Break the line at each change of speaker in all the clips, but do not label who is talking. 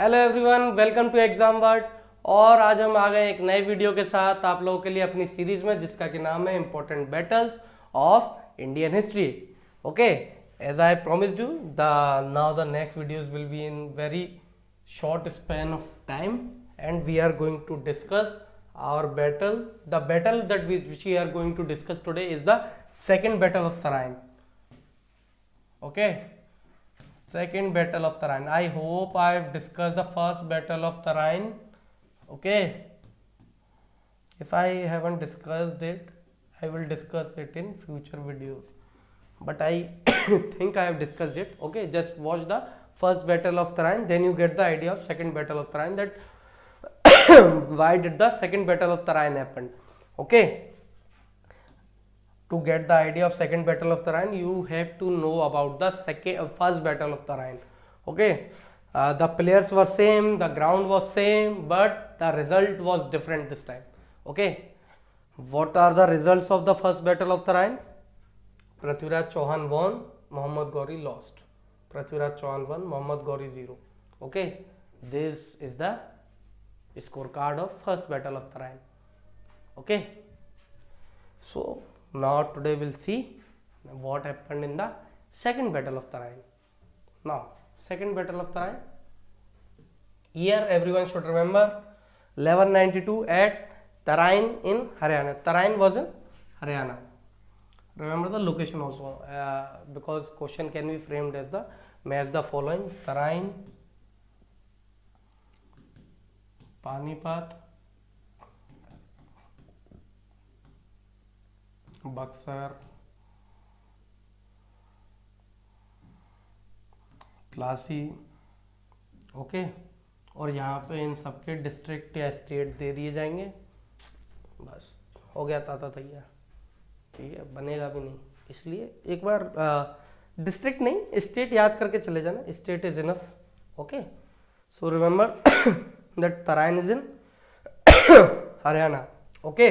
Hello everyone, welcome to exam word. और आज हम आ गए एक नए वीडियो के साथ आप लोगों के लिए अपनी सीरीज में, जिसका कि नाम है important battles of Indian history. Okay, as I promised you, the now the next videos will be in very short span of time, and we are going to discuss our battle. The battle that which we are going to discuss today is the second battle of Tarain. Okay, second battle of Tarain. I hope I have discussed the first battle of Tarain. Okay, if I haven't discussed it, I will discuss it in future videos, but I think I have discussed it. Okay, just watch the first battle of Tarain, then you get the idea of second battle of Tarain, that why did the second battle of Tarain happen. Okay, to get the idea of second battle of Tarain, you have to know about the first battle of Tarain. Okay, the players were same, the ground was same, but the result was different this time. Okay, what are the results of the first battle of Tarain? Prithviraj Chauhan won, Muhammad Ghori lost. Prithviraj Chauhan won, Muhammad Ghori 0. Okay, this is the scorecard of first battle of Tarain. Okay, so now today we'll see what happened in the second battle of Tarain. Now, second battle of Tarain, year everyone should remember, 1192 at Tarain in Haryana. Tarain was in Haryana. Remember the location also, because question can be framed as the match the following: Tarain, Panipat, Buxar, Plassey. Okay, और यहाँ पे इन सबके district या state दे दिए जाएंगे। बस हो गया ताता तैयार। ठीक है, बनेगा भी नहीं, इसलिए एक बार डिस्ट्रिक्ट नहीं स्टेट याद करके चले जाना। State is enough. Okay, so remember that Tarain is in Haryana. Okay,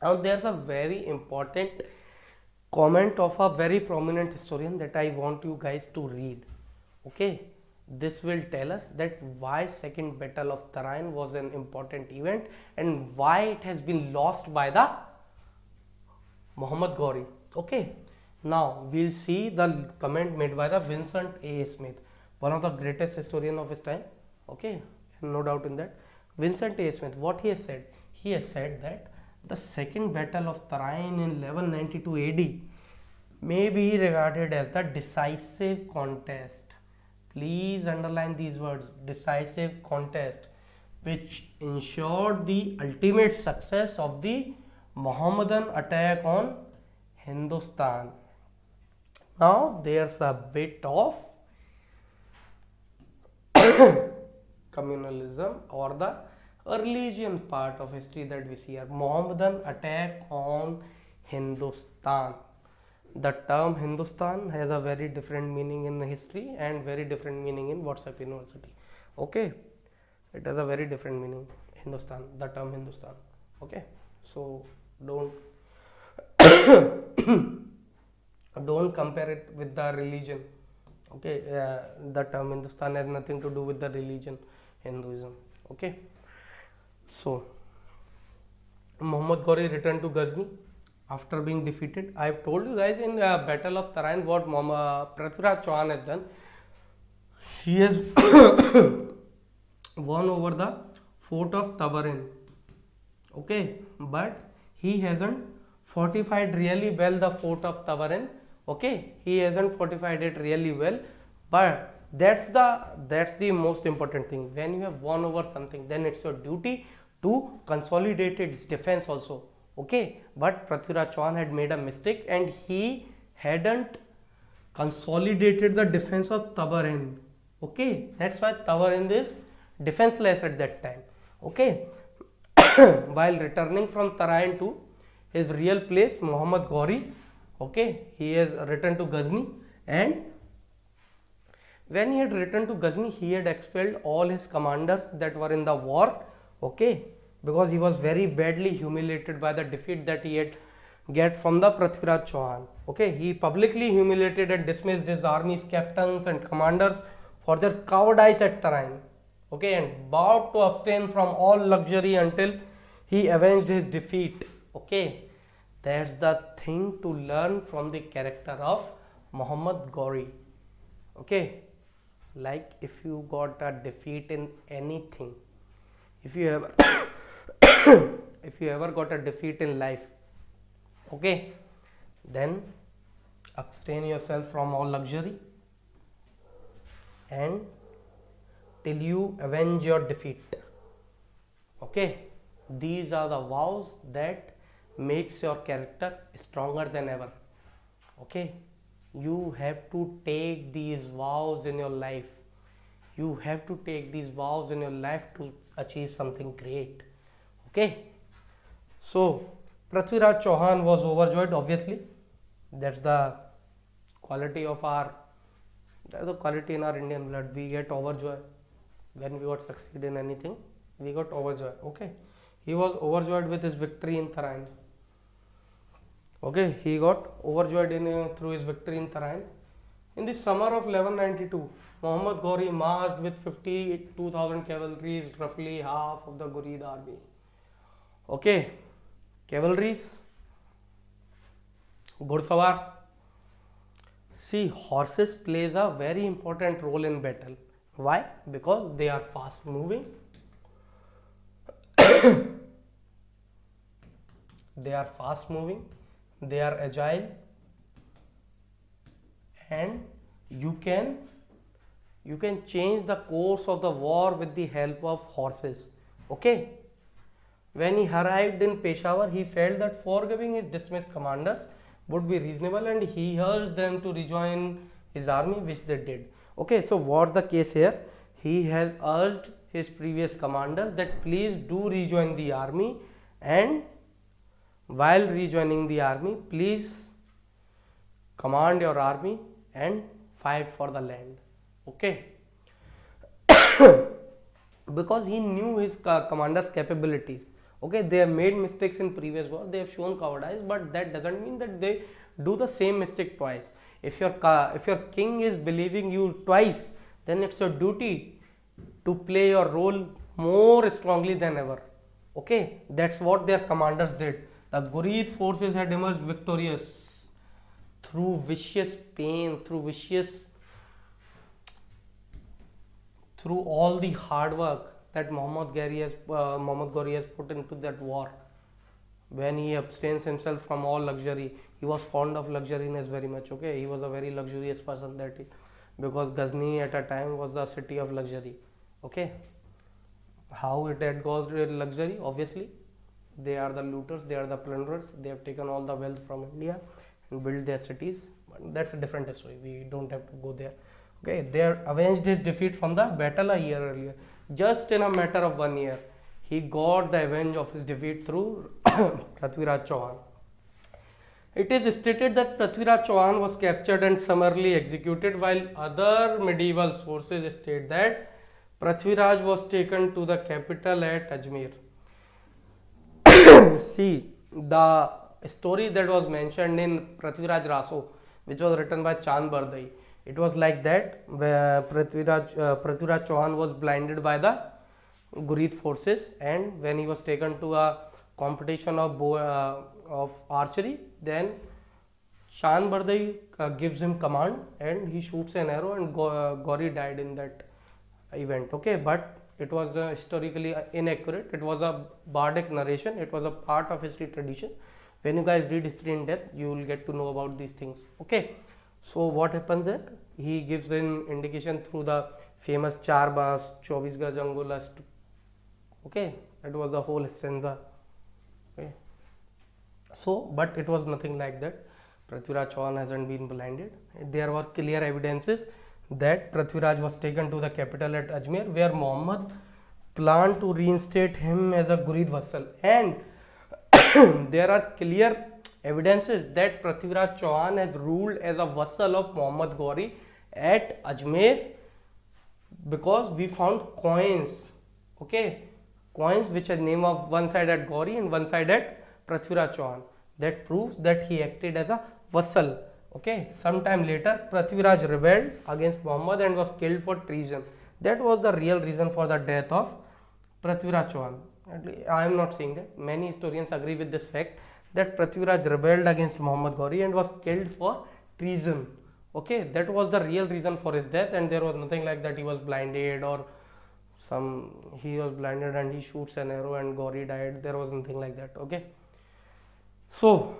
now there's a very important comment of a very prominent historian that I want you guys to read. Okay, this will tell us that why second battle of Tarain was an important event and why it has been lost by the Muhammad Ghori. Okay, now we'll see the comment made by the Vincent A. Smith, one of the greatest historian of his time. Okay, no doubt in that. Vincent A. Smith, what he has said? He has said that the second battle of Tarain in 1192 AD may be regarded as the decisive contest. Please underline these words: decisive contest, which ensured the ultimate success of the Mohammedan attack on Hindustan. Now there's a bit of communalism or the religion part of history that we see here. Mohammedan attack on Hindustan. The term Hindustan has a very different meaning in history and very different meaning in WhatsApp University. Okay, it has a very different meaning. Hindustan, the term Hindustan. Okay, so don't don't compare it with the religion. Okay, the term Hindustan has nothing to do with the religion Hinduism. Okay, so Muhammad Ghori returned to Ghazni after being defeated. I have told you guys in the Battle of Tarain what Prithviraj Chauhan has done. He has won over the fort of Tabarin. Okay, but he hasn't fortified really well the fort of Tabarin. Okay, he hasn't fortified it really well, but that's the most important thing. When you have won over something, then it's your duty to consolidate its defense also. Okay, but Prithviraj Chauhan had made a mistake and he hadn't consolidated the defense of Tabarin. Okay, that's why Tabarin is defenseless at that time. Okay, while returning from Tarain to his real place, Muhammad Ghori, okay, he has returned to Ghazni, and when he had returned to Ghazni, he had expelled all his commanders that were in the war. Okay, because he was very badly humiliated by the defeat that he had get from the Prithviraj Chauhan. Okay, he publicly humiliated and dismissed his army's captains and commanders for their cowardice at Tarain, okay, and vowed to abstain from all luxury until he avenged his defeat. Okay, that's the thing to learn from the character of Muhammad Ghori. Okay, like if you got a defeat in anything, if you ever if you ever got a defeat in life, okay, then abstain yourself from all luxury and till you avenge your defeat. Okay, these are the vows that makes your character stronger than ever. Okay, you have to take these vows in your life. You have to take these vows in your life to achieve something great. Okay, so Prithviraj Chauhan was overjoyed. Obviously, that's the quality of our, that's the quality in our Indian blood. We get overjoyed when we got succeed in anything. We got overjoyed. Okay, he was overjoyed with his victory in Tarain. Okay, he got overjoyed through his victory in Tarain. In the summer of 1192, Muhammad Ghori marched with 52,000 cavalry, roughly half of the Ghurrid army. Okay, cavalries, Ghurdsawar. See, horses plays a very important role in battle. Why? Because they are fast moving. They are fast moving. They are agile, and you can change the course of the war with the help of horses. Okay, when he arrived in Peshawar, he felt that forgiving his dismissed commanders would be reasonable, and he urged them to rejoin his army, which they did. Okay, so what's the case here? He has urged his previous commanders that please do rejoin the army, and while rejoining the army, please command your army and fight for the land. Okay, because he knew his commander's capabilities. Okay, they have made mistakes in previous war, they have shown cowardice, but that doesn't mean that they do the same mistake twice. If your king is believing you twice, then it's your duty to play your role more strongly than ever. Okay, that's what their commanders did. The Ghurrid forces had emerged victorious through vicious pain, through all the hard work that Muhammad Ghori has put into that war. When he abstains himself from all luxury, he was fond of luxuriness very much. Okay, he was a very luxurious person, because Ghazni at a time was the city of luxury. Okay, how it had got luxury? Obviously, they are the looters, they are the plunderers, they have taken all the wealth from India and built their cities. But that's a different story, we don't have to go there. Okay, they avenged his defeat from the battle a year earlier. Just in a matter of 1 year, he got the revenge of his defeat through Prithviraj Chauhan. It is stated that Prithviraj Chauhan was captured and summarily executed, while other medieval sources state that Prithviraj was taken to the capital at Ajmer. See, the story that was mentioned in Prithviraj Raso, which was written by Chand Bardai, it was like that, where Prithviraj Chauhan was blinded by the Ghurrid forces, and when he was taken to a competition of archery, then Chand Bardai gives him command and he shoots an arrow, and Ghori died in that event. Okay, but it was historically inaccurate. It was a bardic narration. It was a part of history tradition. When you guys read history in depth, you will get to know about these things. Okay, so what happens then? He gives an indication through the famous Char Bas, 24 Gaj Angulast. Okay, it was the whole stanza. Okay, so but it was nothing like that. Prithviraj Chauhan hasn't been blinded. There were clear evidences that Prithviraj was taken to the capital at Ajmer, where Muhammad planned to reinstate him as a Ghurrid vassal, and there are clear evidences that Prithviraj Chauhan has ruled as a vassal of Muhammad Ghori at Ajmer, because we found coins. Okay, coins which are name of one side at Ghori and one side at Prithviraj Chauhan. That proves that he acted as a vassal Okay, sometime later, Prithviraj rebelled against Muhammad and was killed for treason. That was the real reason for the death of Prithviraj Chauhan. I am not saying that. Many historians agree with this fact that Prithviraj rebelled against Muhammad Ghori and was killed for treason. Okay, that was the real reason for his death, and there was nothing like that he was blinded or he was blinded and he shoots an arrow and Ghori died. There was nothing like that. Okay, so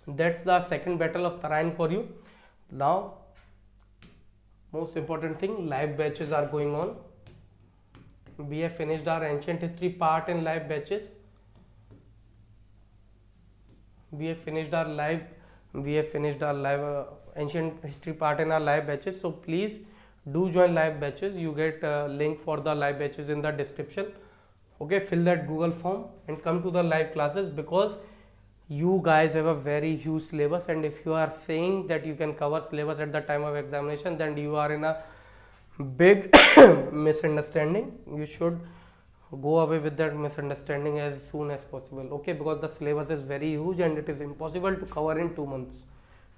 that's the second battle of Tarain for you. Now, most important thing, live batches are going on. We have finished our ancient history part in live batches. We have finished our live ancient history part in our live batches. So please do join live batches. You get a link for the live batches in the description. Okay, fill that Google form and come to the live classes, because you guys have a very huge syllabus, and if you are saying that you can cover syllabus at the time of examination, then you are in a big misunderstanding. You should go away with that misunderstanding as soon as possible. Okay, because the syllabus is very huge and it is impossible to cover in 2 months.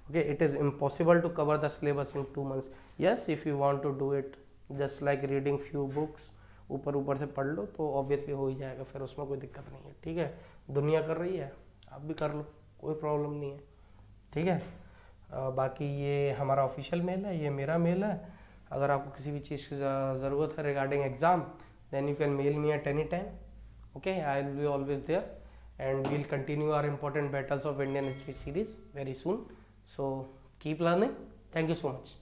Okay, it is impossible to cover the syllabus in 2 months. Yes, if you want to do it just like reading few books, ऊपर से पढ़ लो तो obviously हो ही जाएगा, फिर उसमें कोई दिक्कत नहीं है. ठीक है, दुनिया कर रही है, आप भी कर लो, कोई प्रॉब्लम नहीं है. ठीक है, बाकी ये हमारा ऑफिशियल मेल है, ये मेरा मेल है. अगर आपको किसी भी चीज़ की ज़रूरत है regarding exam, then you can mail me at any time. Okay, I will be always there, and we'll continue our important battles of Indian history series very soon. So keep learning. Thank you so much.